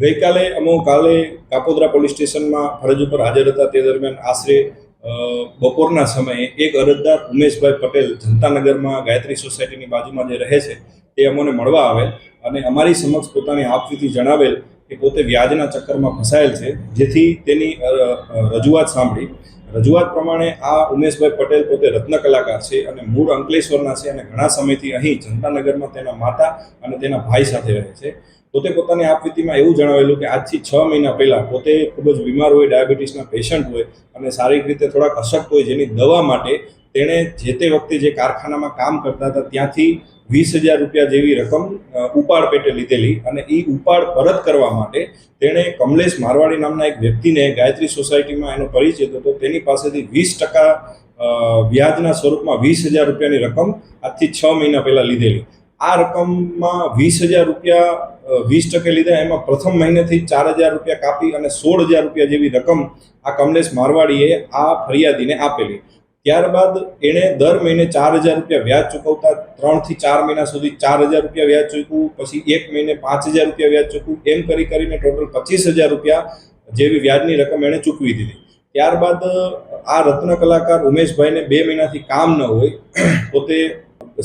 ગઈકાલે કાલે કાપોદ્રા પોલીસ સ્ટેશનમાં ફરજ ઉપર હાજર હતા. તે દરમિયાન આશરે બપોરના સમયે એક અરજદાર ઉમેશભાઈ પટેલ જનતાનગરમાં ગાયત્રી સોસાયટીની બાજુમાં જે રહે છે તે અમને મળવા આવેલ અને અમારી સમક્ષ પોતાની આપવીતી જણાવેલ કે પોતે વ્યાજના ચક્કરમાં ફસાયેલ છે, જેથી તેની રજૂઆત સાંભળી. રજૂઆત પ્રમાણે આ ઉમેશભાઈ પટેલ પોતે રત્ન કલાકાર છે અને મૂળ અંકલેશ્વરના છે અને ઘણા સમયથી અહીં જનતાનગરમાં તેના માતા અને તેના ભાઈ સાથે રહે છે. પોતે પોતાની આપવીતીમાં એવું જણાવેલું કે આજથી 6 મહિના પહેલાં પોતે ખૂબ જ બીમાર હોય, ડાયાબિટીસના પેશન્ટ હોય અને શારીરિક રીતે થોડાક અશક્ત હોય, જેની દવા માટે તેણે જે તે વખતે જે કારખાનામાં કામ કરતા હતા ત્યાંથી 20,000 રૂપિયા જેવી રકમ ઉપાડ પેટે લીધેલી અને એ ઉપાડ પરત કરવા માટે તેણે કમલેશ મારવાડી નામના એક વ્યક્તિને ગાયત્રી સોસાયટીમાં એનો પરિચય હતો, તેની પાસેથી 20% વ્યાજના સ્વરૂપમાં 20,000 રૂપિયાની રકમ આજથી 6 મહિના પહેલાં લીધેલી. આ રકમમાં 20,000 રૂપિયા 20% લીધા. એમાં પ્રથમ મહિનેથી 4,000 રૂપિયા કાપી અને 16,000 રૂપિયા જેવી રકમ આ કમલેશ મારવાડીએ આ ફરિયાદીને આપેલી. ત્યારબાદ એણે દર મહિને 4,000 રૂપિયા વ્યાજ ચૂકવતા 3 થી 4 મહિના સુધી 4,000 રૂપિયા વ્યાજ ચૂકવું, પછી એક મહિને 5,000 રૂપિયા વ્યાજ ચૂકવું, એમ કરીને ટોટલ 25,000 રૂપિયા જેવી વ્યાજની રકમ એણે ચૂકવી દીધી. ત્યારબાદ આ રત્ન કલાકાર ઉમેશભાઈને 2 મહિનાથી કામ ન હોય, પોતે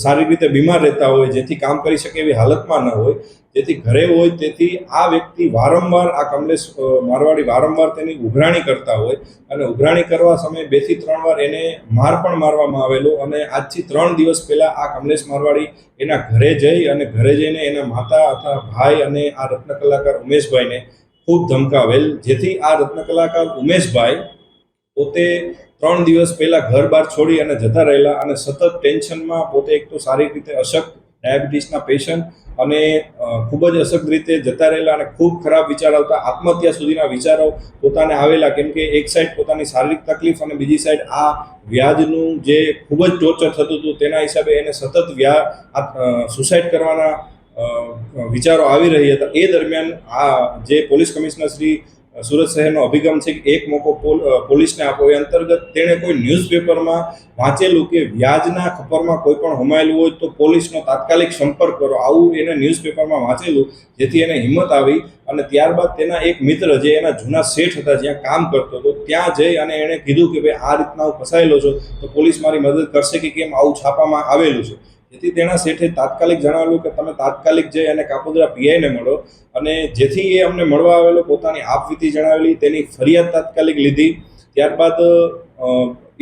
શારીરિક રીતે બીમાર રહેતા હોય, જેથી કામ કરી શકે એવી હાલતમાં ન હોય, જેથી ઘરે હોય, તેથી આ વ્યક્તિ વારંવાર આ કમલેશ મારવાડી વારંવાર તેની ઉઘરાણી કરતા હોય અને ઉઘરાણી કરવા સમયે 2 થી 3 વાર એને માર પણ મારવામાં આવેલો. અને આજથી 3 દિવસ પહેલાં આ કમલેશ મારવાડી એના ઘરે જઈ અને ઘરે જઈને એના માતા અથવા ભાઈ અને આ રત્ન કલાકાર ઉમેશભાઈને ખૂબ ધમકાવેલ, જેથી આ રત્ન કલાકાર ઉમેશભાઈ પોતે 3 દિવસ પહેલાં ઘર બહાર છોડી અને જતા રહેલા અને સતત ટેન્શનમાં પોતે એક તો શારીરિક રીતે અશક્ત, ડાયાબિટીસના પેશન્ટ અને ખૂબ જ અશક્ત રીતે જતા રહેલા અને ખૂબ ખરાબ વિચાર આવતા આત્મહત્યા સુધીના વિચારો પોતાને આવેલા, કેમ કે એક સાઈડ પોતાની શારીરિક તકલીફ અને બીજી સાઈડ આ વ્યાજનું જે ખૂબ જ ટોર્ચર થતું હતું તેના હિસાબે એને સતત સુસાઇડ કરવાના વિચારો આવી રહ્યા હતા. એ દરમિયાન આ જે પોલીસ કમિશનર શ્રી સુરત શહેરનો અભિગમ છે કે એક મોકો પોલીસને આપો, એ અંતર્ગત તેણે કોઈ ન્યૂઝપેપરમાં વાંચેલું કે વ્યાજના ખપ્પરમાં કોઈ પણ હોમાયેલું હોય તો પોલીસનો તાત્કાલિક સંપર્ક કરો, આવું એને ન્યૂઝપેપરમાં વાંચેલું, જેથી એને હિંમત આવી. અને ત્યારબાદ તેના એક મિત્ર જે એના જૂના શેઠ હતા જ્યાં કામ કરતો હતો ત્યાં જઈ અને એણે કીધું કે ભાઈ આ રીતના હું ફસાયેલો છું તો પોલીસ મારી મદદ કરશે કે કેમ, આવું છાપામાં આવેલું છે. જેથી તેના શેઠે તાત્કાલિક જણાવેલું કે તમે તાત્કાલિક જઈ અને કાપોદ્રા પીઆઈને મળો, અને જેથી એ અમને મળવા આવેલો, પોતાની આપવીતી જણાવેલી, તેની ફરિયાદ તાત્કાલિક લીધી. ત્યારબાદ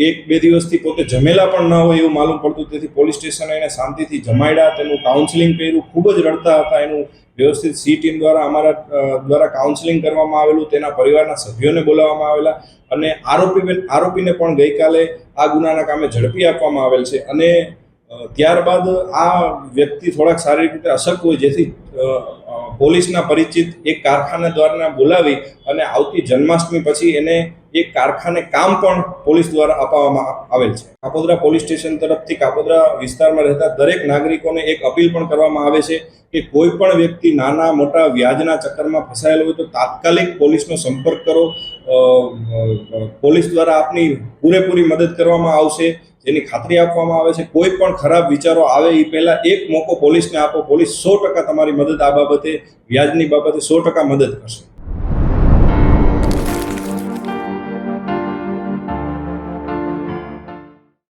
1-2 દિવસથી પોતે જમેલા પણ ન હોય એવું માલુમ પડતું, તેથી પોલીસ સ્ટેશને એને શાંતિથી જમાડ્યા, તેનું કાઉન્સિલિંગ કર્યું, ખૂબ જ રડતા હતા. એનું વ્યવસ્થિત સી ટીમ દ્વારા અમારા દ્વારા કાઉન્સિલિંગ કરવામાં આવેલું, તેના પરિવારના સભ્યોને બોલાવવામાં આવેલા અને આરોપીને પણ ગઈકાલે આ ગુનાના કામે ઝડપી આપવામાં આવેલ છે. અને ત્યારબાદ આ વ્યક્તિ થોડાક શારીરિક રીતે અશક્ત હોય, જેથી પોલીસના પરિચિત એક કારખાના દ્વારા બોલાવી અને આવતી જન્માષ્ટમી પછી એને એક કારખાને કામ પણ પોલીસ દ્વારા અપાવવામાં આવેલ છે. કાપોદ્રા પોલીસ સ્ટેશન તરફથી કાપોદ્રા વિસ્તારમાં રહેતા દરેક નાગરિકોને એક અપીલ પણ કરવામાં આવે છે કે કોઈ પણ વ્યક્તિ નાના મોટા વ્યાજના ચક્કરમાં ફસાયેલો હોય તો તાત્કાલિક પોલીસનો સંપર્ક કરો. પોલીસ દ્વારા આપની પૂરેપૂરી મદદ કરવામાં આવશે, જેની ખાતરી આપવામાં આવે છે. કોઈ પણ ખરાબ વિચારો આવે એ પહેલાં એક મોકો પોલીસને આપો, પોલીસ 100% તમારી મદદ આ બાબતે, વ્યાજની બાબતે 100% મદદ કરશે.